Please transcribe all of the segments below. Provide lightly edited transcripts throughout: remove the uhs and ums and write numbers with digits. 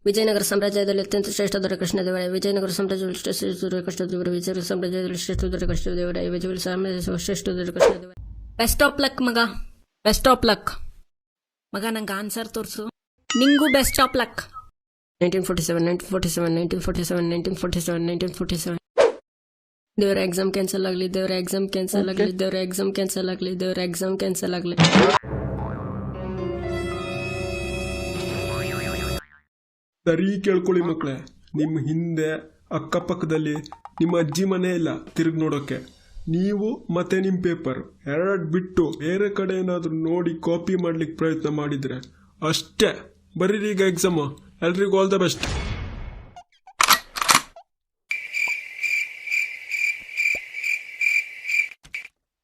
ವಿಜಯನಗರ ಸಾಮ್ರಾಜ್ಯದಲ್ಲಿ ಅತ್ಯಂತ ಶ್ರೇಷ್ಠ ದೊರೆ ಕೃಷ್ಣದೇವರಾಯ. ವಿಜಯನಗರ ಸಾಮ್ರಾಜ್ಯದಲ್ಲಿ ಶ್ರೇಷ್ಠ ದೊರೆ ಕೃಷ್ಣದೇವರಾಯ. ವಿಜಯನಗರ ಸಾಮ್ರಾಜ್ಯದಲ್ಲಿ ಶ್ರೇಷ್ಠ ದೊರೆ ಕೃಷ್ಣದೇವರಾಯ. ವಿಜಯನಗರ ಸಾಮ್ರಾಜ್ಯದಲ್ಲಿ ಶ್ರೇಷ್ಠ ದೊರೆ ಕೃಷ್ಣದೇವರಾಯ. ಬೆಸ್ಟ್ ಆಫ್ ಲಕ್ ಮಗ, ಬೆಸ್ಟ್ ಆಫ್ ಲಕ್ ಮಗ. ನಂಗೆ ಆನ್ಸರ್ ತೋರಿಸು. ನಿಂಗೂ ಬೆಸ್ಟ್ ಆಫ್ ಲಕ್. 1947 1947 1947 1947 1947. ದೇವರ ಎಕ್ಸಾಮ್ ಕ್ಯಾನ್ಸಲ್ ಆಗಲಿ, ದೇವರ ಎಕ್ಸಾಮ್ ಕ್ಯಾನ್ಸಲ್ ಆಗಲಿ, ದೇವರ ಎಕ್ಸಾಮ್ ಕ್ಯಾನ್ಸಲ್ ಆಗಲಿ, ದೇವರ ಎಕ್ಸಾಮ್ ಕ್ಯಾನ್ಸಲ್ ಆಗಲಿ. ಸರಿ ಕೇಳ್ಕೊಳ್ಳಿ ಮಕ್ಕಳೇ, ನಿಮ್ಮ ಹಿಂದೆ ಅಕ್ಕಪಕ್ಕದಲ್ಲಿ ನಿಮ್ಮ ಅಜ್ಜಿ ಮನೆ ಇಲ್ಲ ತಿರುಗಿ ನೋಡೋಕೆ. ನೀವು ಮತ್ತೆ ನಿಮ್ಮ ಪೇಪರ್ ಎರಡು ಬಿಟ್ಟು ಬೇರೆ ಕಡೆ ಏನಾದರೂ ನೋಡಿ ಕಾಪಿ ಮಾಡ್ಲಿಕ್ಕೆ ಪ್ರಯತ್ನ ಮಾಡಿದ್ರೆ ಅಷ್ಟೇ. ಬರೀರಿ ಈಗ ಎಕ್ಸಾಮು. ಎಲ್ರಿಗೂ ಆಲ್ ದ ಬೆಸ್ಟ್.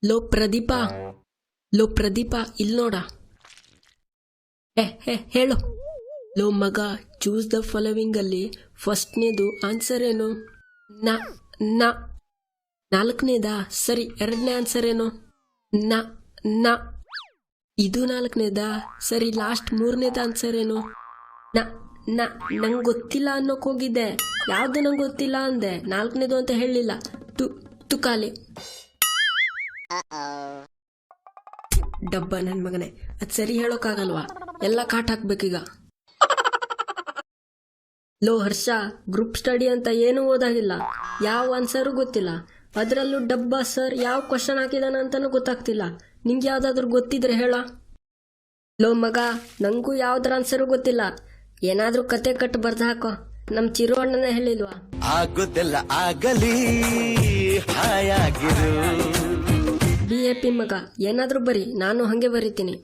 ಲೋ ಪ್ರದೀಪ ಇಲ್ಲಿ ನೋಡ. ಹೇಳು. ಲೋ ಮಗ, ಚೂಸ್ ದ ಫಾಲೋವಿಂಗ್ ಅಲ್ಲಿ ಫಸ್ಟ್ನೇದು ಆನ್ಸರ್ ಏನು? ನಾಲ್ಕನೇದಾ? ಸರಿ, ಎರಡನೇ ಆನ್ಸರ್ ಏನು? ಇದು ನಾಲ್ಕನೇದಾ? ಸರಿ, ಲಾಸ್ಟ್ ಮೂರನೇದ ಆನ್ಸರ್ ಏನು? ನಂಗೆ ಗೊತ್ತಿಲ್ಲ ಅನ್ನೋಕ್ ಹೋಗಿದ್ದೆ. ಯಾವ್ದು ನಂಗೆ ಗೊತ್ತಿಲ್ಲ ಅಂದೆ, ನಾಲ್ಕನೇದು ಅಂತ ಹೇಳಲಿಲ್ಲ. ತುಕಾಲಿ ಡಬ್ಬ ನನ್ ಮಗನೇ. ಅದ್ ಸರಿ ಹೇಳೋಕ್ಕಾಗಲ್ವಾ? ಎಲ್ಲ ಕಾಟ್ ಹಾಕ್ಬೇಕೀಗ. ಲೋ ಹರ್ಷ, ಗ್ರೂಪ್ ಸ್ಟಡಿ ಅಂತ ಏನೂ ಓದಾಗಿಲ್ಲ, ಯಾವ ಆನ್ಸರು ಗೊತ್ತಿಲ್ಲ. ಅದರಲ್ಲೂ ಡಬ್ಬ ಸರ್ ಯಾವ ಕ್ವಶನ್ ಹಾಕಿದಾನ ಅಂತಾನೂ ಗೊತ್ತಾಗ್ತಿಲ್ಲ. ನಿಂಗೆ ಯಾವ್ದಾದ್ರು ಗೊತ್ತಿದ್ರೆ ಹೇಳ. ಲೋ ಮಗ, ನಂಗೂ ಯಾವ್ದ್ರ ಆನ್ಸರು ಗೊತ್ತಿಲ್ಲ. ಏನಾದ್ರೂ ಕತೆ ಕಟ್ಟು ಬರ್ದು ಹಾಕೋ. ನಮ್ ಚಿರು ಅಣ್ಣನೇ ಹೇಳಿಲ್ವಾ, ಆಗುದೆಲ್ಲ ಆಗಲಿ ಹಾಯಾಗಿರು. BAP ಮಗ, ಏನಾದ್ರೂ ಬರಿ, ನಾನು ಹಂಗೆ ಬರೀತೀನಿ.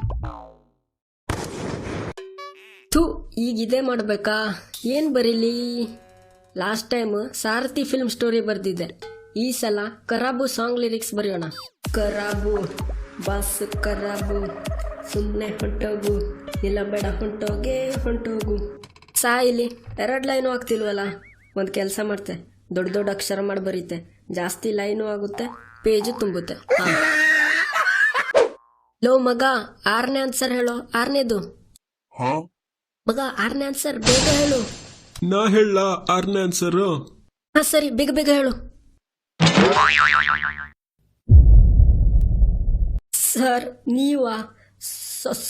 ಈಗ ಇದೇ ಮಾಡ್ಬೇಕಾ? ಏನ್ ಬರೀಲಿ? ಲಾಸ್ಟ್ ಟೈಮ್ ಸಾರಥಿ ಫಿಲ್ಮ್ ಸ್ಟೋರಿ ಬರ್ದಿದ್ದೆ. ಈ ಸಲ ಕರಾಬು ಸಾಂಗ್ ಲಿರಿಕ್ಸ್ ಬರೆಯೋಣ. ಕರಾಬು ಬಸ್ ಕರಾಬು, ಸುಮ್ಮನೆ ಹೊಂಟೋಗು, ನಿಲ್ಲಬೇಡ ಹೊಂಟೋಗೆ ಹೊಂಟೋಗು. ಇಲ್ಲಿ 2 ಲೈನು ಆಗ್ತಿಲ್ವಲ್ಲ. ಒಂದು ಕೆಲಸ ಮಾಡ್ತೆ, ದೊಡ್ಡ ದೊಡ್ಡ ಅಕ್ಷರ ಮಾಡಿ ಬರೀತೆ, ಜಾಸ್ತಿ ಲೈನು ಆಗುತ್ತೆ, ಪೇಜು ತುಂಬುತ್ತೆ. ಲೋ ಮಗ, 6ನೇ ಆನ್ಸರ್ ಹೇಳೋ. 6ನೇದು ಮಗ, 6ನೇ ಆನ್ಸರ್ ಬೇಗ ಹೇಳು. ನಾ ಹೇಳ 6ನೇ ಆನ್ಸರ್? ಹಾ ಸರಿ, ಬೇಗ ಬೇಗ ಹೇಳು. ಸರ್ ನೀವಾ?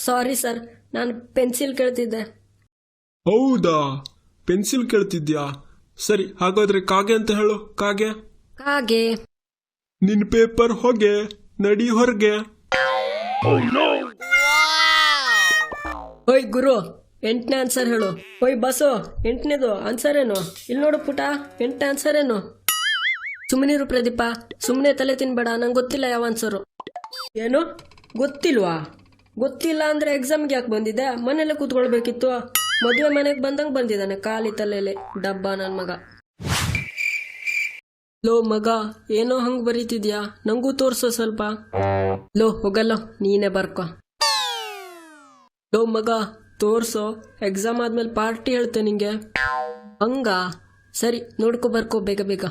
ಸಾರಿ ಸರ್, ನಾನು ಪೆನ್ಸಿಲ್ ಕೇಳ್ತಿದ್ದೆ. ಹೌದಾ, ಪೆನ್ಸಿಲ್ ಕೇಳ್ತಿದ್ಯಾ? ಸರಿ, ಹಾಗಾದ್ರೆ ಕಾಗೆ ಅಂತ ಹೇಳು. ಕಾಗೆ. ಕಾಗೆ. ನಿನ್ ಪೇಪರ್ ಹೊಗೆ, ನಡಿ ಹೊರಗೆ. ಓಯ್ ಗುರು, 8ನೇ ಆನ್ಸರ್ ಹೇಳು. ಓಯ್ ಬಸು, 8ನೇದು ಆನ್ಸರ್ ಏನು? ಇಲ್ಲಿ ನೋಡು ಪುಟ, 8ನೇ ಆನ್ಸರ್ ಏನು? ಸುಮ್ಮನಿರು ಪ್ರದೀಪ, ಸುಮ್ಮನೆ ತಲೆ ತಿನ್ಬೇಡ. ನಂಗೆ ಗೊತ್ತಿಲ್ಲ ಯಾವ ಆನ್ಸರು. ಏನು ಗೊತ್ತಿಲ್ವಾ? ಗೊತ್ತಿಲ್ಲ ಅಂದ್ರೆ ಎಕ್ಸಾಮ್ಗೆ ಯಾಕೆ ಬಂದಿದ್ದೆ? ಮನೇಲೆ ಕೂತ್ಕೊಳ್ಬೇಕಿತ್ತು. ಮದುವೆ ಮನೆಗೆ ಬಂದಂಗೆ ಬಂದಿದ್ದಾನೆ ಖಾಲಿ ತಲೆಯಲ್ಲಿ, ಡಬ್ಬ ನನ್ನ ಮಗ. ಲೋ ಮಗ, ಏನೋ ಹಂಗೆ ಬರೀತಿದ್ಯಾ? ನಂಗೂ ತೋರ್ಸೋ ಸ್ವಲ್ಪ. ಲೋ ಹೋಗಲ್ಲೋ, ನೀನೇ ಬರ್ಕೊ. ಲೋ ಮಗ ತೋರ್ಸೋ, ಎಕ್ಸಾಮ್ ಆದ್ಮೇಲೆ ಪಾರ್ಟಿ ಹೇಳ್ತೆ ನಿಂಗೆ. ಹಂಗ ಸರಿ, ನೋಡ್ಕೊ ಬರ್ಕೋ ಬೇಗ ಬೇಗ.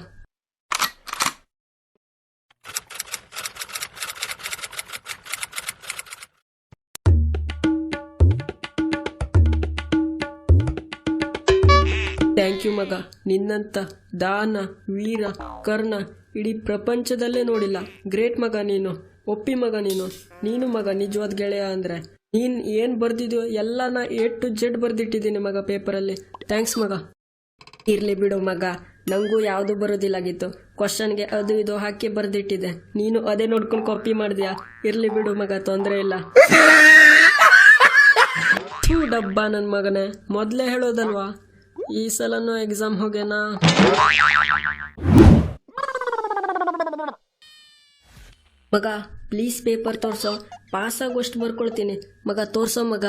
ಥ್ಯಾಂಕ್ ಯು ಮಗ. ನಿನ್ನಂತ ದಾನ ವೀರ ಕರ್ಣ ಇಡೀ ಪ್ರಪಂಚದಲ್ಲೇ ನೋಡಿಲ್ಲ. ಗ್ರೇಟ್ ಮಗ ನೀನು, ಒಪ್ಪಿ ಮಗ ನೀನು. ನೀನು ಮಗ ನಿಜವಾದ ಗೆಳೆಯ ಅಂದ್ರೆ. ನೀನ್ ಏನ್ ಬರ್ದಿದ್ಯೋ ಎಲ್ಲಾನ A to Z ಬರ್ದಿಟ್ಟಿದ್ದೀನಿ ಮಗ ಪೇಪರಲ್ಲಿ. ಥ್ಯಾಂಕ್ಸ್ ಮಗ. ಇರ್ಲಿ ಬಿಡು ಮಗ, ನಂಗೂ ಯಾವುದು ಬರೋದಿಲ್ಲಾಗಿತ್ತು. ಕ್ವಶನ್ಗೆ ಅದು ಇದು ಹಾಕಿ ಬರ್ದಿಟ್ಟಿದೆ, ನೀನು ಅದೇ ನೋಡ್ಕೊಂಡು ಕಾಪಿ ಮಾಡಿದ್ಯಾ. ಇರ್ಲಿ ಬಿಡು ಮಗ, ತೊಂದರೆ ಇಲ್ಲ. ಡಬ್ಬ ನನ್ನ ಮಗನೇ, ಮೊದಲೇ ಹೇಳೋದಲ್ವಾ, ಈ ಸಲನೂ ಎಕ್ಸಾಮ್ ಹೋಗೇನಾ? ಮಗ ಪ್ಲೀಸ್ ಪೇಪರ್ ತೋರ್ಸೋ, ಪಾಸ್ ಆಗೋಷ್ಟು ಬರ್ಕೊಳ್ತೀನಿ ಮಗ. ತೋರ್ಸೋ ಮಗ.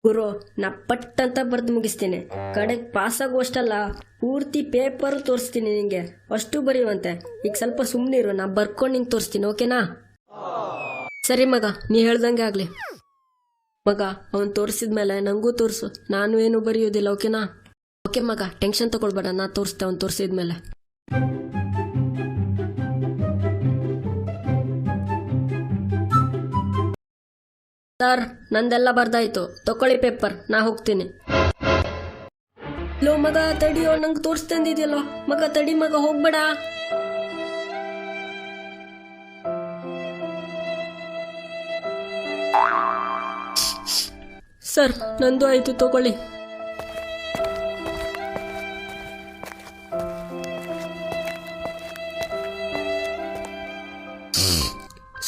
ಗುರು, ನಾ ಪಟ್ ಅಂತ ಬರ್ದು ಮುಗಿಸ್ತೀನಿ. ಕಡೆಗೆ ಪಾಸ್ ಆಗುವಷ್ಟಲ್ಲ, ಪೂರ್ತಿ ಪೇಪರ್ ತೋರಿಸ್ತೀನಿ ನಿಂಗೆ. ಅಷ್ಟು ಬರೆಯುವಂತೆ. ಈಗ ಸ್ವಲ್ಪ ಸುಮ್ಮನಿರು, ನಾ ಬರ್ಕೊಂಡು ನಿಂಗೆ ತೋರಿಸ್ತೀನಿ, ಓಕೆನಾ? ಸರಿ ಮಗ, ನೀ ಹೇಳ್ದಂಗೆ ಆಗ್ಲಿ. ಮಗ, ಅವನು ತೋರಿಸಿದ್ಮೇಲೆ ನಂಗೂ ತೋರಿಸು, ನಾನು ಏನು ಬರೆಯೋದಿಲ್ಲ, ಓಕೆನಾ? ಓಕೆ ಮಗ, ಟೆನ್ಷನ್ ತಗೊಳ್ಬೇಡ, ನಾ ತೋರಿಸ್ತೆ ಅವ್ನು ತೋರಿಸಿದ್ಮೇಲೆ. ಸರ್ ನಂದೆಲ್ಲ ಬರ್ದಾಯ್ತು, ತಕೊಳ್ಳಿ ಪೇಪರ್, ನಾ ಹೋಗ್ತೀನಿ. ಲೋ ಮಗ ತಡಿಯೋ, ನಂಗೆ ತೋರಿಸ್ತಂದಿದ್ಯಲ್ಲೋ ಮಗ, ತಡಿ ಮಗ, ಹೋಗ್ಬೇಡ. ಸರ್ ನಂದು ಆಯ್ತು, ತಗೊಳ್ಳಿ.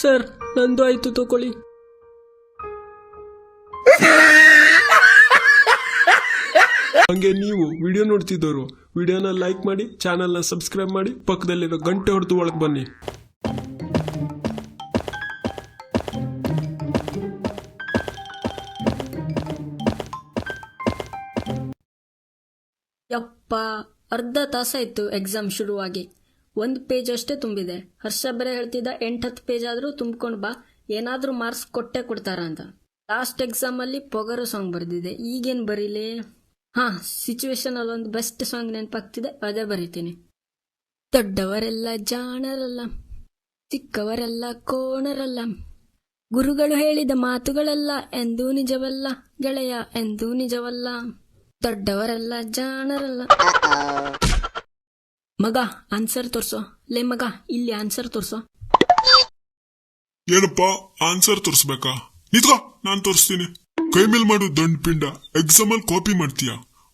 ಸರ್ ನಂದು ಆಯ್ತು, ತಗೊಳ್ಳಿ. ಹಂಗೆ ನೀವು ವಿಡಿಯೋ ನೋಡ್ತಿದ್ದವರು ವಿಡಿಯೋನ ಲೈಕ್ ಮಾಡಿ, ಚಾನಲ್ನ ಸಬ್ಸ್ಕ್ರೈಬ್ ಮಾಡಿ, ಪಕ್ಕದಲ್ಲಿರೋ ಗಂಟೆ ಹೊಡೆದು ಒಳಗೆ ಬನ್ನಿ. ಯಪ್ಪ, ಅರ್ಧ ತಾಸಾಯ್ತು ಎಕ್ಸಾಮ್ ಶುರುವಾಗಿ. 1 ಪೇಜ್ ಅಷ್ಟೇ ತುಂಬಿದೆ. ಹರ್ಷ ಬೇರೆ ಹೇಳ್ತಿದ್ದ 8-10 ಪೇಜ್ ಆದ್ರೂ ತುಂಬಿಕೊಂಡು ಬಾ, ಏನಾದ್ರೂ ಮಾರ್ಕ್ಸ್ ಕೊಟ್ಟೆ ಕೊಡ್ತಾರ ಅಂತ. ಲಾಸ್ಟ್ ಎಕ್ಸಾಮ್ ಅಲ್ಲಿ ಪೊಗರು ಸಾಂಗ್ ಬರ್ದಿದೆ, ಈಗೇನ್ ಬರೀಲಿ? ಹಾ, ಸಿಚುವೇಶನ್ ಅಲ್ಲಿ ಒಂದು ಬೆಸ್ಟ್ ಸಾಂಗ್ ನೆನಪಾಗ್ತಿದೆ, ಅದೇ ಬರೀತೀನಿ. ದೊಡ್ಡವರೆಲ್ಲ ಜಾಣರಲ್ಲ, ಚಿಕ್ಕವರೆಲ್ಲ ಕೋಣರಲ್ಲ, ಗುರುಗಳು ಹೇಳಿದ ಮಾತುಗಳೆಲ್ಲ ಎಂದೂ ನಿಜವಲ್ಲ ಗೆಳೆಯ, ಎಂದೂ ನಿಜವಲ್ಲ. ದೊಡ್ಡವರೆಲ್ಲ ಜಾಣರಲ್ಲ. ಮಗ ಆನ್ಸರ್ ತೋರ್ಸೋ. ಲೇ ಮಗ, ಇಲ್ಲಿ ಆನ್ಸರ್ ತೋರ್ಸೋ. ಏನಪ್ಪಾ ಆನ್ಸರ್ ತೋರಿಸ್ಬೇಕಾ? ನಿತ್ಕೋ, ನಾನ್ ತೋರಿಸ್ತೀನಿ. ಕೈ ಮೇಲ್ ಮಾಡು ದಂಡ್ ಪಿಂಡ. ಎಕ್ಸಾಮ್ ಅಲ್ಲಿ ಕಾಪಿ ಮಾಡ್ತೀಯ?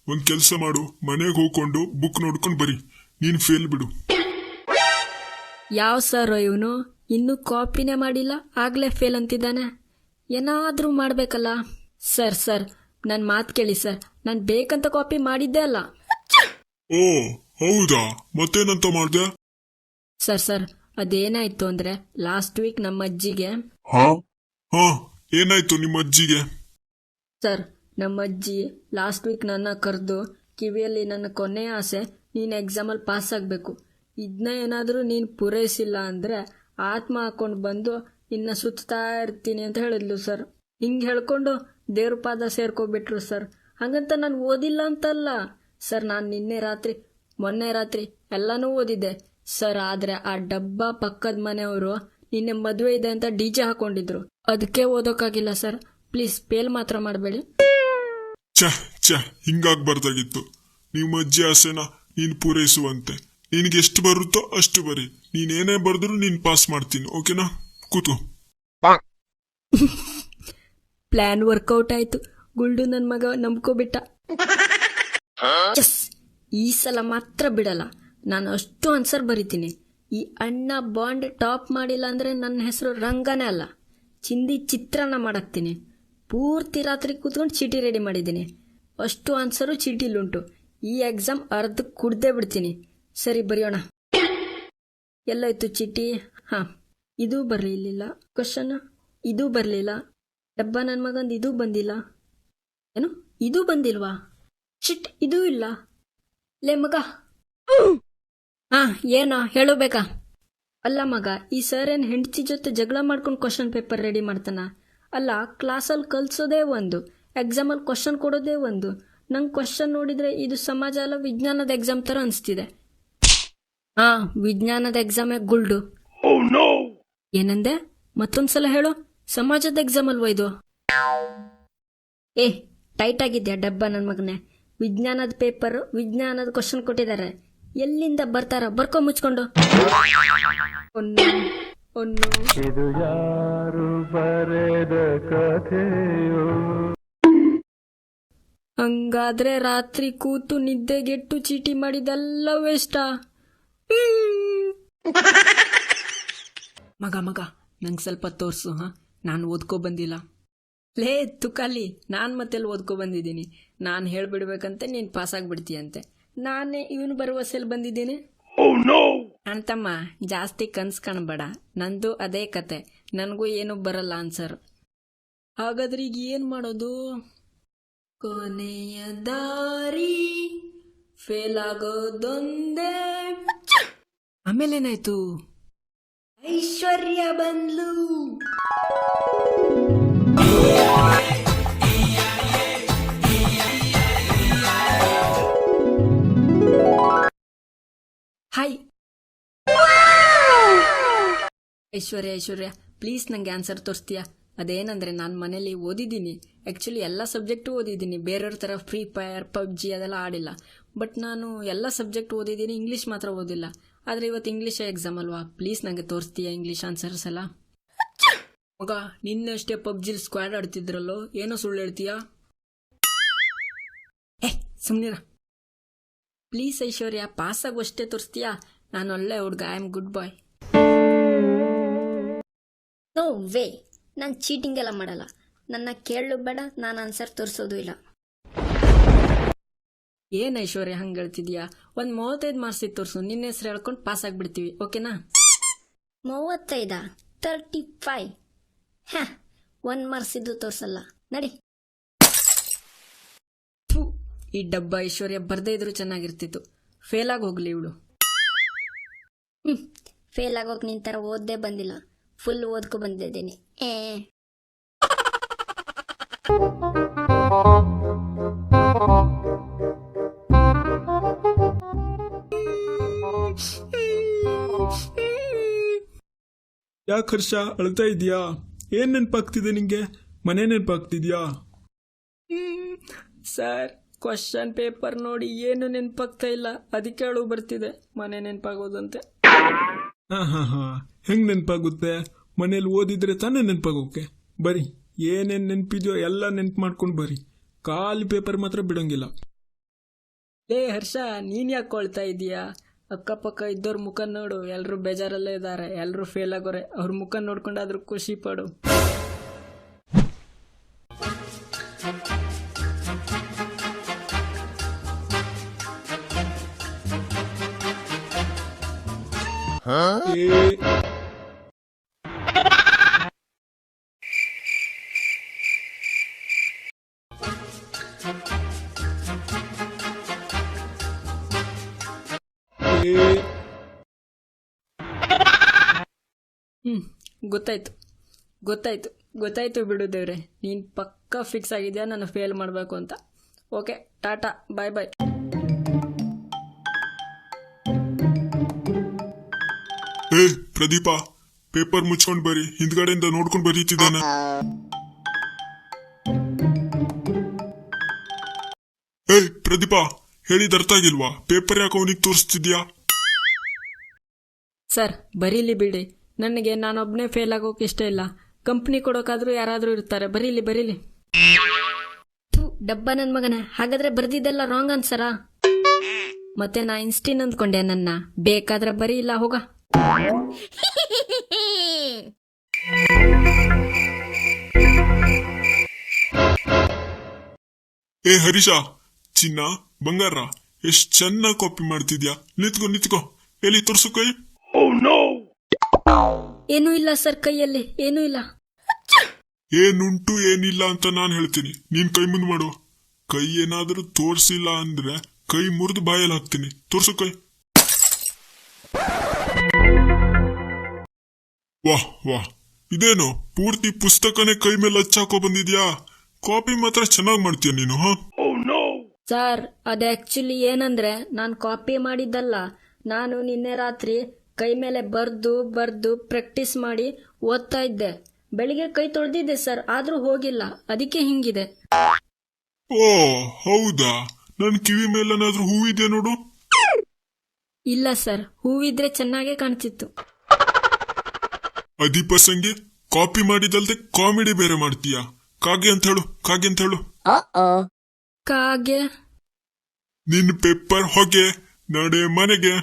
ಒಂದ್ ಕೆಲ್ಸ ಮಾಡು, ಮನೆಗೆ ಹೋಗ್ಕೊಂಡು ಬುಕ್ ನೋಡ್ಕೊಂಡ್ ಬರಿ, ನೀನ್ ಫೇಲ್ ಬಿಡು. ಯಾವ ಸರ್ ಇವನು, ಇನ್ನೂ ಕಾಪಿನೇ ಮಾಡಿಲ್ಲ, ಆಗ್ಲೇ ಫೇಲ್ ಅಂತಿದ್ದಾನೆ. ಏನಾದ್ರೂ ಮಾಡ್ಬೇಕಲ್ಲ. ಸರ್ ನನ್ ಮಾತ್ ಕೇಳಿ ಸರ್, ನಾನ್ ಬೇಕಂತ ಕಾಪಿ ಮಾಡಿದ್ದೆ ಅಲ್ಲ. ಓ ಹೌದಾ, ಮತ್ತೇನಂತ ಮಾಡ್ದೆ? ಸರ್ ಅದೇನಾಯ್ತು ಅಂದ್ರೆ, ಲಾಸ್ಟ್ ವೀಕ್ ನಮ್ಮ ಅಜ್ಜಿಗೆ. ಹಾ ಏನಾಯ್ತು ನಿಮ್ಮ ಅಜ್ಜಿಗೆ? ಸರ್ ನಮ್ಮ ಅಜ್ಜಿ ಲಾಸ್ಟ್ ವೀಕ್ ನನ್ನ ಕರೆದು ಕಿವಿಯಲ್ಲಿ ನನ್ನ ಕೊನೆಯ ಆಸೆ, ನೀನು ಎಕ್ಸಾಮಲ್ಲಿ ಪಾಸ್ ಆಗಬೇಕು, ಇದನ್ನ ಏನಾದರೂ ನೀನು ಪೂರೈಸಿಲ್ಲ ಅಂದರೆ ಆತ್ಮ ಹಾಕೊಂಡು ಬಂದು ಇನ್ನು ಸುತ್ತಾ ಇರ್ತೀನಿ ಅಂತ ಹೇಳಿದ್ಲು ಸರ್. ಹಿಂಗೆ ಹೇಳ್ಕೊಂಡು ದೇವ್ರ ಪಾದ ಸೇರ್ಕೊಬಿಟ್ರು ಸರ್. ಹಾಗಂತ ನಾನು ಓದಿಲ್ಲ ಅಂತಲ್ಲ ಸರ್, ನಾನು ಮೊನ್ನೆ ರಾತ್ರಿ ಎಲ್ಲನೂ ಓದಿದ್ದೆ ಸರ್. ಆದರೆ ಆ ಡಬ್ಬ ಪಕ್ಕದ ಮನೆಯವರು ನಿನ್ನೆ ಮದುವೆ ಇದೆ ಅಂತ DJ ಹಾಕೊಂಡಿದ್ರು, ಅದಕ್ಕೆ ಓದೋಕ್ಕಾಗಿಲ್ಲ ಸರ್. ಪ್ಲೀಸ್ ಫೇಲ್ ಮಾತ್ರ ಮಾಡಬೇಡಿ. ಹಿಂಗಾಗ್ಬಾರ್ದಾಗಿತ್ತು. ನಿಮ್ಮ ಅಜ್ಜಿ ಆಸೆನ ನೀನ್ ಪೂರೈಸುವಂತೆ. ನಿನಗೆ ಎಷ್ಟು ಬರುತ್ತೋ ಅಷ್ಟು ಬರಿ, ನೀನೇನೇ ಬರೆದ್ರು ನೀನ್ ಪಾಸ್ ಮಾಡ್ತೀನಿ, ಓಕೆನಾ? ಕೂತು. ಪ್ಲಾನ್ ವರ್ಕೌಟ್ ಆಯ್ತು. ಗುಲ್ಡು ನನ್ನ ಮಗ ನಂಬ್ಕೋಬಿಟ್ಟ. ಈ ಸಲ ಮಾತ್ರ ಬಿಡಲ್ಲ, ನಾನು ಅಷ್ಟು ಆನ್ಸರ್ ಬರಿತೀನಿ. ಈ ಅಣ್ಣ ಬಾಂಡ್ ಟಾಪ್ ಮಾಡಿಲ್ಲ ಅಂದ್ರೆ ನನ್ನ ಹೆಸರು ರಂಗನೇ ಅಲ್ಲ, ಚಿಂದಿ ಚಿತ್ರಾನ್ನ ಮಾಡಾಕ್ತೀನಿ. ಪೂರ್ತಿ ರಾತ್ರಿ ಕೂತ್ಕೊಂಡು ಚೀಟಿ ರೆಡಿ ಮಾಡಿದ್ದೀನಿ, ಅಷ್ಟು ಆನ್ಸರು ಚೀಟಿಲುಂಟು. ಈ ಎಕ್ಸಾಮ್ ಅರ್ಧ ಕುಡ್ದೇ ಬಿಡ್ತೀನಿ. ಸರಿ ಬರೆಯೋಣ. ಎಲ್ಲಾಯ್ತು ಚೀಟಿ? ಹಾ, ಇದು ಬರಲಿಲ್ಲ. ಕ್ವಶನ್ ಇದು ಬರಲಿಲ್ಲ. ಡಬ್ಬ ನನ್ನ ಮಗಂದು ಇದು ಬಂದಿಲ್ಲ. ಏನು ಇದು ಬಂದಿಲ್ವಾ? ಶಿಟ್, ಇದೂ ಇಲ್ಲ. ಲೇ ಮಗ, ಹಾ ಏನೋ ಹೇಳಬೇಕಾ? ಅಲ್ಲ ಮಗ, ಈ ಸರ್ ಏನು ಹೆಂಡತಿ ಜೊತೆ ಜಗಳ ಮಾಡ್ಕೊಂಡು ಕ್ವಶನ್ ಪೇಪರ್ ರೆಡಿ ಮಾಡ್ತಾನ? ಅಲ್ಲ, ಕ್ಲಾಸಲ್ಲಿ ಕಲಿಸೋದೇ ಒಂದು, ಎಕ್ಸಾಮಲ್ಲಿ ಕ್ವಶನ್ ಕೊಡೋದೇ ಒಂದು. ನಂಗೆ ಕ್ವಶನ್ ನೋಡಿದ್ರೆ ಇದು ಸಮಾಜ ಅಲ್ಲ ವಿಜ್ಞಾನದ ಎಕ್ಸಾಮ್ ಥರ ಅನಿಸ್ತಿದೆ. ಹಾ, ವಿಜ್ಞಾನದ ಎಕ್ಸಾಮೇ ಗುಲ್ಡು. ಏನಂದೆ? ಮತ್ತೊಂದ್ಸಲ ಹೇಳು. ಸಮಾಜದ ಎಕ್ಸಾಮ್ ಅಲ್ವಾ ಇದು? ಏ ಟೈಟ್ ಆಗಿದ್ಯಾ ಡಬ್ಬ ನನ್ನ ಮಗನೇ? ವಿಜ್ಞಾನದ ಪೇಪರ್, ವಿಜ್ಞಾನದ ಕ್ವಶನ್ ಕೊಟ್ಟಿದ್ದಾರೆ, ಎಲ್ಲಿಂದ ಬರ್ತಾರ? ಬರ್ಕೊ ಮುಚ್ಕೊಂಡು. ಇದು ಯಾರು ಬರೆದ ಕಥೆಯೋ? ಹಂಗಾದ್ರೆ ರಾತ್ರಿ ಕೂತು ನಿದ್ದೆಗೆಟ್ಟು ಚೀಟಿ ಮಾಡಿದೆಲ್ಲ ವೇಸ್ಟಾ? ಮಗ ನಂಗೆ ಸ್ವಲ್ಪ ತೋರಿಸು. ನಾನು ಓದ್ಕೊ ಬಂದಿಲ್ಲ. ಲೇ ತುಕಾಲಿ, ನಾನು ಮತ್ತೆಲ್ಲಿ ಓದ್ಕೊ ಬಂದಿದ್ದೀನಿ? ನಾನು ಹೇಳ್ಬಿಡ್ಬೇಕಂತೆ ನೀನು ಪಾಸ್ ಆಗಿಬಿಡ್ತೀಯಂತೆ. ನಾನೇ ಇವನು ಭರವಸೆಯಲ್ಲಿ ಬಂದಿದ್ದೀನಿ. ಅಣ್ತಮ್ಮ, ಜಾಸ್ತಿ ಕನ್ಸು ಕಾಣಬೇಡ, ನಂದು ಅದೇ ಕತೆ, ನನಗೂ ಏನೂ ಬರಲ್ಲ ಆನ್ಸರ್. ಹಾಗಾದ್ರೆ ಈಗ ಏನು ಮಾಡೋದು? ಕೊನೆಯ ದಾರಿ ಫೇಲ್ ಆಗೋದೊಂದೇ. ಆಮೇಲೇನಾಯ್ತು? ಐಶ್ವರ್ಯ ಬಂದ್ಲು. ಹಾಯ್ ಐಶ್ವರ್ಯ, ಪ್ಲೀಸ್ ನಂಗೆ ಆನ್ಸರ್ ತೋರಿಸ್ತೀಯಾ? ಅದೇನಂದರೆ ನಾನು ಮನೇಲಿ ಓದಿದ್ದೀನಿ, ಆ್ಯಕ್ಚುಲಿ ಎಲ್ಲ ಸಬ್ಜೆಕ್ಟು ಓದಿದ್ದೀನಿ, ಬೇರೆಯವ್ರ ಥರ ಫ್ರೀ ಫೈರ್ ಪಬ್ಜಿ ಅದೆಲ್ಲ ಆಡಿಲ್ಲ. ಬಟ್ ನಾನು ಎಲ್ಲ ಸಬ್ಜೆಕ್ಟ್ ಓದಿದ್ದೀನಿ, ಇಂಗ್ಲೀಷ್ ಮಾತ್ರ ಓದಿಲ್ಲ. ಆದರೆ ಇವತ್ತು ಇಂಗ್ಲೀಷ್ ಎಕ್ಸಾಮ್ ಅಲ್ವಾ, ಪ್ಲೀಸ್ ನನಗೆ ತೋರಿಸ್ತೀಯಾ ಇಂಗ್ಲೀಷ್ ಆನ್ಸರ್ಸ್ ಎಲ್ಲ? ಮಗ, ನಿನ್ನಷ್ಟೇ ಪಬ್ಜಿಲಿ ಸ್ಕ್ವಾಡ್ ಆಡ್ತಿದ್ರಲ್ಲೋ, ಏನೋ ಸುಳ್ಳು ಹೇಳ್ತೀಯಾ? ಸುಮ್ಮನಿರ ಪ್ಲೀಸ್ ಐಶ್ವರ್ಯ, ಪಾಸಾಗೋಷ್ಟೇ ತೋರಿಸ್ತೀಯಾ? ನಾನು ಒಳ್ಳೆ ಹುಡುಗ, I am good boy. No way, ನಾನು ಚೀಟಿಂಗ್ ಎಲ್ಲ ಮಾಡಲ್ಲ. ನನ್ನ ಕೇಳಲು ಬೇಡ, ನಾನು ಆನ್ಸರ್ ತೋರಿಸೋದು ಇಲ್ಲ. ಏನು ಐಶ್ವರ್ಯ ಹಂಗೆ ಹೇಳ್ತಿದ್ಯಾ? ಒಂದು 35 ಮಾರ್ಕ್ಸ್ ತೋರಿಸು, ನಿನ್ನ ಹೆಸರು ಹೇಳ್ಕೊಂಡು ಪಾಸ್ ಆಗಿಬಿಡ್ತೀವಿ, ಓಕೆನಾ? 35 35 ಹ್ಯಾ 1 ಮಾರ್ಕ್ಸ್ ಇದ್ದು ತೋರಿಸಲ್ಲ, ನಡಿ. ಈ ಡಬ್ಬ ಐಶ್ವರ್ಯ ಬರ್ದೇ ಇದ್ರು ಚೆನ್ನಾಗಿರ್ತಿತ್ತು. ಫೇಲ್ ಆಗಿ ಹೋಗ್ಲಿ ಇವಳು. ಫೇಲ್ ಆಗೋಕೆ ನಿನ್ ಥರ ಓದ್ದೇ ಬಂದಿಲ್ಲ, ಫುಲ್ ಓದ್ಕೊ ಬಂದಿದ್ದೀನಿ. ಯಾಕೆ ಹರ್ಷ ಅಳ್ತಾ ಇದೀಯಾ? ಏನ್ ನೆನಪಾಗ್ತಿದೆ ನಿಂಗೆ? ಮನೆ ನೆನಪಾಗ್ತಿದ್ಯಾ? ಸರ್, ಕ್ವಶನ್ ಪೇಪರ್ ನೋಡಿ ಏನು ನೆನಪಾಗ್ತಾ ಇಲ್ಲ, ಅದಕ್ಕೆ ಅಳು ಬರ್ತಿದೆ. ಮನೆ ನೆನಪಾಗೋದಂತೆ. ಹಾ ಹೆಂಗ್ ನೆನಪಾಗುತ್ತೆ? ಮನೇಲಿ ಓದಿದ್ರೆ ತಾನೇ ನೆನಪಾಗೋಕೆ. ಬರೀ ಏನೇನ್ ನೆನಪಿದ್ಯೋ ಎಲ್ಲ ನೆನ್ಪು ಮಾಡ್ಕೊಂಡು ಬರೀ, ಖಾಲಿ ಪೇಪರ್ ಮಾತ್ರ ಬಿಡಂಗಿಲ್ಲ. ಹರ್ಷ, ನೀನ್ ಯಾಕೆ ಕೊಳ್ತಾ ಇದೀಯಾ? ಅಕ್ಕಪಕ್ಕ ಇದ್ದವ್ರ ಮುಖ ನೋಡು, ಎಲ್ಲರೂ ಬೇಜಾರಲ್ಲೇ ಇದ್ದಾರೆ, ಎಲ್ಲರೂ ಫೇಲ್ ಆಗೋರೆ. ಅವ್ರ ಮುಖ ನೋಡ್ಕೊಂಡಾದ್ರೂ ಖುಷಿ ಪಡು. ಏ ಗೊತ್ತಾಯ್ತು ಗೊತ್ತಾಯ್ತು ಗೊತ್ತಾಯ್ತು ಬಿಡು ದೇವ್ರೆ, ನೀನು ಪಕ್ಕಾ ಫಿಕ್ಸ್ ಆಗಿದ್ಯಾ ನಾನು ಫೇಲ್ ಮಾಡಬೇಕು ಅಂತ. ಓಕೆ, ಟಾಟಾ, ಬಾಯ್ ಬಾಯ್. ಏ ಪ್ರದೀಪ, ಪೇಪರ್ ಮುಚ್ಕೊಂಡ್ ಬರಿ, ಹಿಂದ್ಗಡೆಯಿಂದ ನೋಡ್ಕೊಂಡ್ ಬರೀತಿದ್ದಾನೆ. ಏ ಪ್ರದೀಪ, ಹೇಳಿದ ಅರ್ಥ ಆಗಿಲ್ವಾ? ಪೇಪರ್ ಯಾಕೆ ಅವನಿಗೆ ತೋರಿಸ್ತಿದ್ಯಾ? ಸರ್, ಬರೀಲಿ ಬಿಡಿ, ನನಗೆ ನಾನೊಬ್ಬನೇ ಫೇಲ್ ಆಗೋಕೆ ಇಷ್ಟ ಇಲ್ಲ. ಕಂಪ್ನಿ ಕೊಡೋಕಾದ್ರೂ ಯಾರಾದರೂ ಇರ್ತಾರೆ, ಬರೀಲಿ ಬರೀಲಿ. ಡಬ್ಬ ನನ್ನ ಮಗನ, ಹಾಗಾದ್ರೆ ಬರ್ದಿದ್ದೆಲ್ಲ ರಾಂಗ್ ಆನ್ಸರಾ? ಮತ್ತೆ ನಾ ಇನ್ಸ್ಟಿನ್ ಅಂದ್ಕೊಂಡೆ ನನ್ನ. ಬೇಕಾದ್ರೆ ಬರೀ, ಇಲ್ಲ ಹೋಗ. ಏ ಹರೀಶ, ಚಿನ್ನ ಬಂಗಾರ, ಎಷ್ಟ್ ಚೆನ್ನಾಗಿ ಕಾಪಿ ಮಾಡ್ತಿದ್ಯಾ. ನಿತ್ಕೋ ಎಲ್ಲಿ ತೋರ್ಸು ಕೈ. ಏನೂ ಇಲ್ಲ ಸರ್, ಕೈಯಲ್ಲಿ ಏನೂ ಇಲ್ಲ. ಏನುಂಟು ಏನಿಲ್ಲ ಅಂತ ನಾನ್ ಹೇಳ್ತೀನಿ, ನೀನ್ ಕೈ ಮುಂದ್ ಮಾಡು. ಕೈ ಏನಾದ್ರೂ ತೋರ್ಸಿಲ್ಲ ಅಂದ್ರೆ ಕೈ ಮುರಿದು ಬಾಯಲ್ಲಿ ಹಾಕ್ತೀನಿ. ತೋರ್ಸು ಕೈ. ವಾಹ್ ವಾಹ್, ಇದೇನು ಪೂರ್ತಿ ಪುಸ್ತಕನೇ ಕೈ ಮೇಲೆ ಹಚ್ಚಾಕೋ ಬಂದಿದ್ಯಾ? ಕಾಪಿ ಮಾತ್ರ ಚೆನ್ನಾಗ್ ಮಾಡ್ತೀಯ ನೀನು. ಸರ್, ಅದು ಆಕ್ಚುಲಿ ಏನಂದ್ರೆ ನಾನು ಕಾಪಿ ಮಾಡಿದ್ದಲ್ಲ. ನಾನು ನಿನ್ನೆ ರಾತ್ರಿ ಕೈ ಮೇಲೆ ಬರ್ದು ಪ್ರಾಕ್ಟೀಸ್ ಮಾಡಿ ಓದ್ತಾ ಇದ್ದೆ. ಬೆಳಿಗ್ಗೆ ಕೈ ತೊಳೆದಿದ್ದೆ ಸರ್, ಆದ್ರೂ ಹೋಗಿಲ್ಲ, ಅದಕ್ಕೆ ಹಿಂಗಿದೆ. ಓ ಹೌದಾ? ನನ್ ಕಿವಿ ಮೇಲೇನಾದ್ರೂ ಹೂವಿದೆ ನೋಡು. ಇಲ್ಲ ಸರ್, ಹೂವಿದ್ರೆ ಚೆನ್ನಾಗೇ ಕಾಣ್ತಿತ್ತು. ಅದಿಪಸಂಗೆ ಕಾಪಿ ಮಾಡಿದಲ್ದೆ ಕಾಮಿಡಿ ಬೇರೆ ಮಾಡ್ತೀಯಾ? ಕಾಗೆ ಅಂತ ಹೇಳು. ಕಾಗೆ? ನಿನ್ ಪೇಪರ್ ಹೊಗೆ, ನಡೆ ಮನೆಗೆ.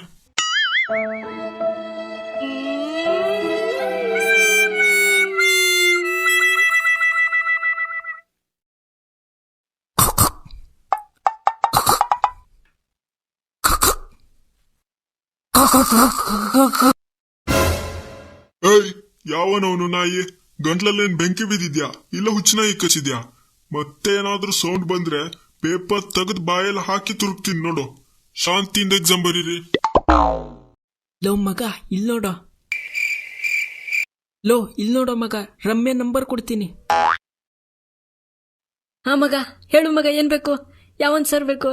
ಏಯ್, ಯಾವನವನು ನಾಯಿ? ಗಂಟ್ಲಲ್ಲೇನ್ ಬೆಂಕಿ ಬಿದ್ದಿದ್ಯಾ? ಇಲ್ಲ ಹುಚ್ಚನಾಯಿ ಕಚ್ಚಿದ್ಯಾ? ಮತ್ತೇನಾದ್ರೂ ಸೌಂಡ್ ಬಂದ್ರೆ ಪೇಪರ್ ತೆಗೆದು ಬಾಯಲ್ಲಿ ಹಾಕಿ ತುರುಕ್ತೀನಿ ನೋಡು. ಶಾಂತಿಯಿಂದ ಎಕ್ಸಾಮ್ ಬರೀರಿ. ಲೋ ಮಗ, ಇಲ್ಲಿ ನೋಡೋ ಮಗ, ರಮ್ಯ ನಂಬರ್ ಕೊಡ್ತೀನಿ. ಹಾ ಮಗ, ಹೇಳು ಮಗ, ಏನ್ ಬೇಕು? ಯಾವನ್ ಸರ್ ಬೇಕು?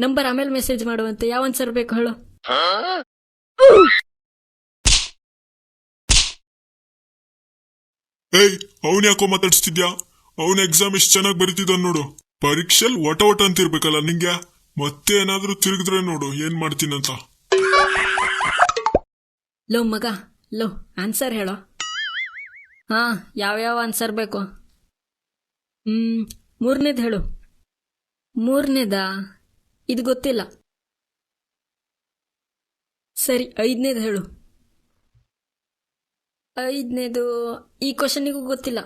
ನಂಬರ್ ಆಮೇಲೆ ಮೆಸೇಜ್ ಮಾಡುವಂತೆ. ಯಾವನ್ ಸರ್ ಬೇಕು ಹೇಳು. ಏಯ್ ಅವನ್ ಯಾಕೋ ಮಾತಾಡ್ಸ್ತಿದ್ಯಾ? ಅವನ ಎಕ್ಸಾಮ್ ಎಷ್ಟು ಚೆನ್ನಾಗಿ ಬರೀತಿದ್ದ ನೋಡು. ಪರೀಕ್ಷೆಲ್ ಒಟ ಒಟ ಅಂತಿರ್ಬೇಕಲ್ಲ ನಿಂಗೆ. ಮತ್ತೆ ಏನಾದ್ರೂ ತಿರುಗಿದ್ರೆ ನೋಡು ಏನ್ ಮಾಡ್ತೀನಂತ. ಲೋ ಮಗ, ಲೋ ಆನ್ಸರ್ ಹೇಳೋ. ಹಾ, ಯಾವ್ಯಾವ ಆನ್ಸರ್ ಬೇಕು? ಮೂರನೇದು ಹೇಳು. ಮೂರನೇದಾ? ಇದು ಗೊತ್ತಿಲ್ಲ. ಸರಿ, 5ನೇದು ಹೇಳು. 5ನೇದು ಈ ಕ್ವಶನಿಗೂ ಗೊತ್ತಿಲ್ಲ.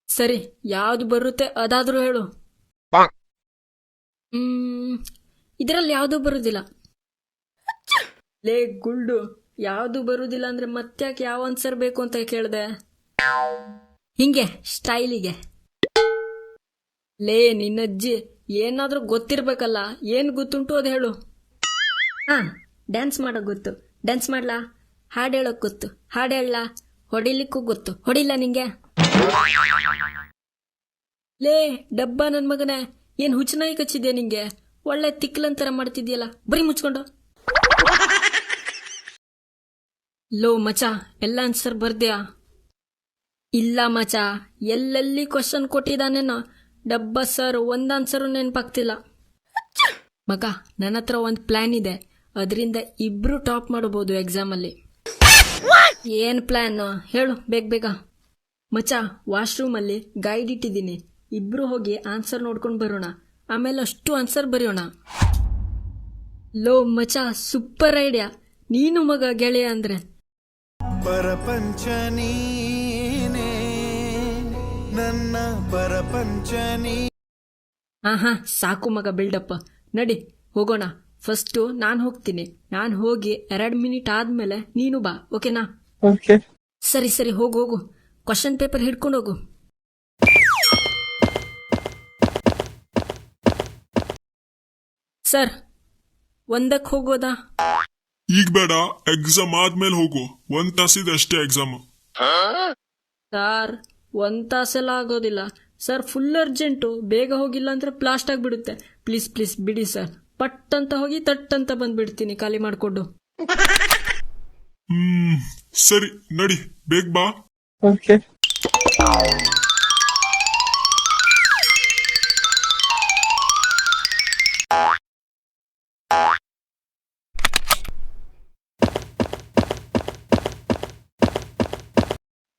ಸರಿ, ಯಾವ್ದು ಬರುತ್ತೆ ಅದಾದ್ರೂ ಹೇಳು. ಇದರಲ್ಲಿ ಯಾವ್ದು ಬರುದಿಲ್ಲ. ಲೇ ಗುಲ್ಡು, ಯಾವ್ದು ಬರುದಿಲ್ಲ ಅಂದ್ರೆ ಮತ್ತ್ಯಾಕೆ ಯಾವ ಆನ್ಸರ್ ಬೇಕು ಅಂತ ಕೇಳ್ದೆ? ಹಿಂಗೆ ಸ್ಟೈಲಿಗೆ. ಲೇ ನಿನ್ನಜ್ಜಿ, ಏನಾದ್ರೂ ಗೊತ್ತಿರ್ಬೇಕಲ್ಲ. ಏನ್ ಗೊತ್ತುಂಟು ಅದು ಹೇಳು. ಹಾ, ಡ್ಯಾನ್ಸ್ ಮಾಡೋಕ್ ಗೊತ್ತು. ಡ್ಯಾನ್ಸ್ ಮಾಡ್ಲಾ? ಹಾಡು ಹೇಳೋಕ್ ಗೊತ್ತು. ಹಾಡು ಹೇಳಲಾ? ಹೊಡಿಲಿಕ್ಕೂ ಗೊತ್ತು. ಹೊಡಿಲ್ಲ ನಿಂಗೆ? ಲೇ ಡಬ್ಬ ನನ್ ಮಗನೇ, ಏನ್ ಹುಚ್ಚನಾಯಿ ಕಚ್ಚಿದ್ಯಾ ನಿಂಗೆ? ಒಳ್ಳೆ ತಿಕ್ಲಂತರ ಮಾಡ್ತಿದ್ಯಲ್ಲ, ಬರೀ ಮುಚ್ಕೊಂಡು. ಲೋ ಮಚ, ಎಲ್ಲ ಆನ್ಸರ್ ಬರ್ದ್ಯಾ? ಇಲ್ಲ ಮಚ, ಎಲ್ಲೆಲ್ಲಿ ಕ್ವಶನ್ ಕೊಟ್ಟಿದ್ದಾನೇನೋ. ಡಬ್ಬ ಸರ್ ಒಂದ್ ಆನ್ಸರು ನೆನಪಾಗ್ತಿಲ್ಲ. ಮಗ, ನನ್ನ ಹತ್ರ ಒಂದು ಪ್ಲಾನ್ ಇದೆ. ಅದರಿಂದ ಇಬ್ರು ಟಾಪ್ ಮಾಡಬಹುದು ಎಕ್ಸಾಮಲ್ಲಿ. ಏನ್ ಪ್ಲಾನ್ ಹೇಳು ಬೇಗ ಬೇಗ. ಮಚ, ವಾಶ್ರೂಮಲ್ಲಿ ಗೈಡ್ ಇಟ್ಟಿದ್ದೀನಿ. ಇಬ್ರು ಹೋಗಿ ಆನ್ಸರ್ ನೋಡ್ಕೊಂಡು ಬರೋಣ. ಆಮೇಲೆ ಅಷ್ಟು ಆನ್ಸರ್ ಬರೆಯೋಣ. ಲೋ ಮಚ, ಸೂಪರ್ ಐಡಿಯಾ. ನೀನು ಮಗ ಗೆಳೆಯ ಅಂದ್ರೆ. ಪರಪಂಚ ನೀನೇ ನನ್ನ ಪರಪಂಚ ನೀ. ಹಾ, ಸಾಕು ಮಗ ಬಿಲ್ಡಪ್ಪ. ನಡಿ ಹೋಗೋಣ. ಫಸ್ಟು ನಾನು ಹೋಗ್ತೀನಿ. ನಾನು ಹೋಗಿ 2 ಮಿನಿಟ್ ಆದ್ಮೇಲೆ ನೀನು ಬಾ, ಓಕೆನಾ? ಓಕೆ. ಸರಿ ಸರಿ, ಹೋಗು. ಕ್ವಶನ್ ಪೇಪರ್ ಹಿಡ್ಕೊಂಡು ಹೋಗು. ಸರ್, 1ಕ್ಕೆ ಹೋಗೋದಾ? ಈಗ ಬೇಡ, ಎಕ್ಸಾಮ್ ಆದ್ಮೇಲೆ ಹೋಗು. 1 ತಾಸಿದೆ ಅಷ್ಟೇ ಎಕ್ಸಾಮ್. ಸರ್, 1 ತಾಸೆಲ್ಲ ಆಗೋದಿಲ್ಲ ಸರ್. Full urgent. ಬೇಗ ಹೋಗಿಲ್ಲ ಅಂದ್ರೆ ಬ್ಲಾಸ್ಟ್ ಆಗಿಬಿಡುತ್ತೆ. ಪ್ಲೀಸ್ ಪ್ಲೀಸ್ ಬಿಡಿ ಸರ್. ಪಟ್ ಅಂತ ಹೋಗಿ ತಟ್ ಅಂತ ಬಂದ್ಬಿಡ್ತೀನಿ ಖಾಲಿ ಮಾಡ್ಕೊಂಡು. ಸರಿ ನಡಿ, ಬೇಗ ಬಾ. ಓಕೆ.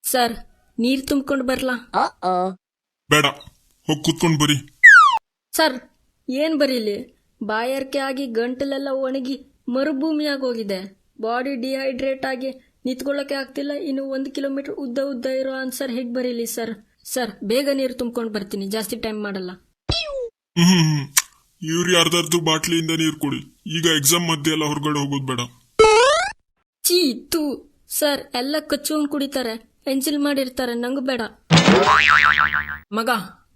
ಸರ್, ನೀರ್ ತುಂಬಿಕೊಂಡು ಬರ್ಲಾ? ಬೇಡ, ಹೋಗಿ ಕೂತ್ಕೊಂಡ್ ಬರಿ. ಸರ್, ಏನ್ ಬರೀಲಿ? ಬಾಯಾರಿಕೆ ಆಗಿ ಗಂಟಲೆಲ್ಲ ಒಣಗಿ ಮರುಭೂಮಿ ಆಗೋಗಿದೆ. ಬಾಡಿ ಡಿಹೈಡ್ರೇಟ್ ಆಗಿ ನಿಂತ್ಕೊಳ್ಳೋಕೆ ಆಗ್ತಿಲ್ಲ. ಇನ್ನು 1 ಕಿಲೋಮೀಟರ್ ಉದ್ದ ಇರೋ ಆನ್ಸರ್ ಹೇಗ್ ಬರೀಲಿ ಸರ್? ಸರ್, ಬೇಗ ನೀರು ತುಂಬಿಕೊಂಡು ಬರ್ತೀನಿ, ಜಾಸ್ತಿ ಟೈಮ್ ಮಾಡಲ್ಲ. ಇವ್ರಿ ಅರ್ಧರ್ಧ ಬಾಟ್ಲಿಯಿಂದ ನೀರು ಕುಡಿ. ಈಗ ಎಕ್ಸಾಮ್ ಮಧ್ಯೆ ಎಲ್ಲ ಹೊರಗಡೆ ಹೋಗೋದು ಬೇಡ. ಚೀ ತೂ ಸರ್, ಎಲ್ಲ ಕಚ್ಚುವಂಗ್ ಕುಡಿತಾರೆ, ಎಂಜಿಲ್ ಮಾಡಿರ್ತಾರೆ. ನಂಗೂ ಬೇಡ. ಮಗ,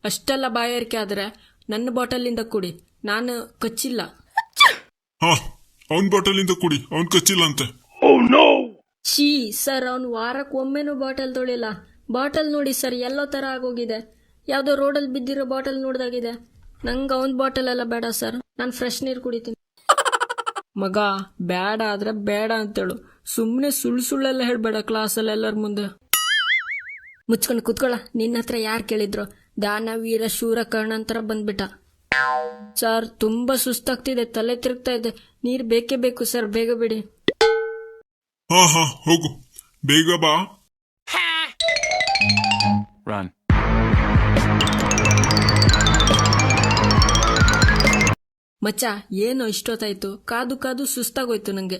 ಅಷ್ಟೆಲ್ಲ ಬಾಯಾರಿಕೆ ಆದ್ರೆ ನನ್ನ ಬಾಟಲಿಂದ ಕುಡಿ. ನಾನು ಕಚ್ಚಿಲ್ಲ. ಹಾ, ಅವನ್ ಬಾಟಲಿಂದ ಕುಡಿ, ಅವನ್ ಕಚ್ಚಿಲ್ಲ ಅಂತೆ. ಛೀ ಸರ್, ಅವ್ನು ವಾರಕ್ಕೆ ಒಮ್ಮೆನೂ ಬಾಟಲ್ ತೊಳಿಲ್ಲ. ಬಾಟಲ್ ನೋಡಿ ಸರ್, ಎಲ್ಲೋ ತರ ಆಗೋಗಿದೆ. ಯಾವ್ದೋ ರೋಡಲ್ಲಿ ಬಿದ್ದಿರೋ ಬಾಟಲ್ ನೋಡ್ದಾಗಿದೆ. ನಂಗೆ ಅವನ್ ಬಾಟಲ್ ಎಲ್ಲ ಬೇಡ ಸರ್. ನಾನು ಫ್ರೆಶ್ ನೀರು ಕುಡಿತೀನಿ. ಮಗ, ಬೇಡ ಆದ್ರೆ ಬೇಡ ಅಂತೇಳು. ಸುಮ್ಮನೆ ಸುಳ್ಳೆಲ್ಲ ಹೇಳ್ಬೇಡ ಕ್ಲಾಸಲ್ಲಿ ಎಲ್ಲರ ಮುಂದೆ. ಮುಚ್ಕೊಂಡು ಕುತ್ಕೊಳ್ಳ. ನಿನ್ನ ಹತ್ರ ಯಾರು ಕೇಳಿದ್ರು? ದಾನವೀರ ಶೂರ ಕರ್ಣಂತರ ಬಂದ್ಬಿಟ್ಟ. ಸರ್, ತುಂಬಾ ಸುಸ್ತಾಗ್ತಿದೆ, ತಲೆ ತಿರುಗ್ತಾ ಇದೆ. ನೀರು ಬೇಕೇ ಬೇಕು ಸರ್, ಬೇಗ ಬಿಡಿ. ಹಾ ಹೋಗು, ಬೇಗ ಬಾ. Run. ಮಚ್ಚ, ಏನೋ ಇಷ್ಟೊತ್ತಾಯ್ತು. ಕಾದು ಸುಸ್ತಾಗೋಯ್ತು ನಂಗೆ.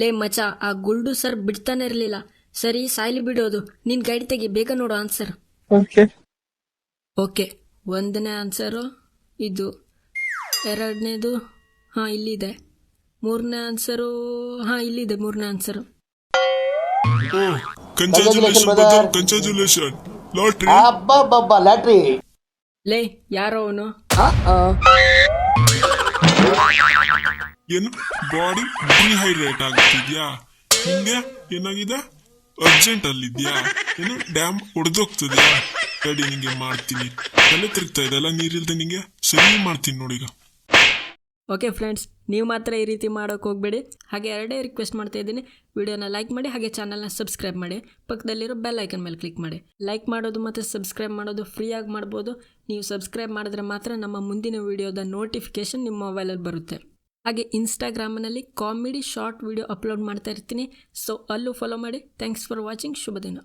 ಲೇ ಮಚ್ಚ, ಆ ಗುಲ್ಡು ಸರ್ ಬಿಡ್ತಾನೆ ಇರ್ಲಿಲ್ಲ. ಸರಿ, ಸಾಯ್ಲಿ ಬಿಡೋದು. ನಿನ್ ಗೈಡ್ ತೆಗಿ, ಬೇಗ ನೋಡು ಆನ್ಸರ್. ಓಕೆ, 1ನೇ ಆನ್ಸರು ಇದು. 2ನೇದು ಇಲ್ಲಿದೆ. 3ನೇ ಆನ್ಸರು ಇಲ್ಲಿದೆ. 3ನೇ ಆನ್ಸರು. Congratulation lottery. ಲಾಟ್ರಿ. ಲೇ, ಯಾರೋ ಅವನು? ಏನು ಬಾಡಿ ಡಿಹೈಡ್ರೇಟ್ ಆಗ್ತಿದ್ಯಾ? ಹಿಂಗೆ ಏನಾಗಿದೆ? ಅರ್ಜೆಂಟ್ ಅಲ್ಲಿದ್ಯಾ? ಏನು ಡ್ಯಾಮ್ ಒಡೆದೋಗ್ತದ್ಯಾ? ತಡಿ, ನಿಂಗೆ ಮಾಡ್ತೀನಿ. ತಲೆ ತಿರುಗ್ತಾ ಇದೆಲ್ಲ ನೀರಿಲ್ದೆ ನಿಂಗೆ. ಸರಿ ಮಾಡ್ತೀನಿ ನೋಡೀಗ. ಓಕೆ ಫ್ರೆಂಡ್ಸ್, ನೀವು ಮಾತ್ರ ಈ ರೀತಿ ಮಾಡೋಕೆ ಹೋಗಬೇಡಿ. ಹಾಗೆ ಎರಡೇ ರಿಕ್ವೆಸ್ಟ್ ಮಾಡ್ತಾ ಇದ್ದೀನಿ, ವಿಡಿಯೋನ ಲೈಕ್ ಮಾಡಿ, ಹಾಗೆ ಚಾನಲ್ನ ಸಬ್ಸ್ಕ್ರೈಬ್ ಮಾಡಿ, ಪಕ್ಕದಲ್ಲಿರೋ ಬೆಲ್ ಐಕನ್ ಮೇಲೆ ಕ್ಲಿಕ್ ಮಾಡಿ. ಲೈಕ್ ಮಾಡೋದು ಮತ್ತು ಸಬ್ಸ್ಕ್ರೈಬ್ ಮಾಡೋದು ಫ್ರೀಯಾಗಿ ಮಾಡ್ಬೋದು. ನೀವು ಸಬ್ಸ್ಕ್ರೈಬ್ ಮಾಡಿದ್ರೆ ಮಾತ್ರ ನಮ್ಮ ಮುಂದಿನ ವಿಡಿಯೋದ ನೋಟಿಫಿಕೇಷನ್ ನಿಮ್ಮ ಮೊಬೈಲಲ್ಲಿ ಬರುತ್ತೆ. ಹಾಗೆ ಇನ್ಸ್ಟಾಗ್ರಾಮ್ನಲ್ಲಿ ಕಾಮಿಡಿ ಶಾರ್ಟ್ ವಿಡಿಯೋ ಅಪ್ಲೋಡ್ ಮಾಡ್ತಾ ಇರ್ತೀನಿ, ಸೊ ಅಲ್ಲೂ ಫಾಲೋ ಮಾಡಿ. Thanks for watching. ಶುಭ ದಿನ.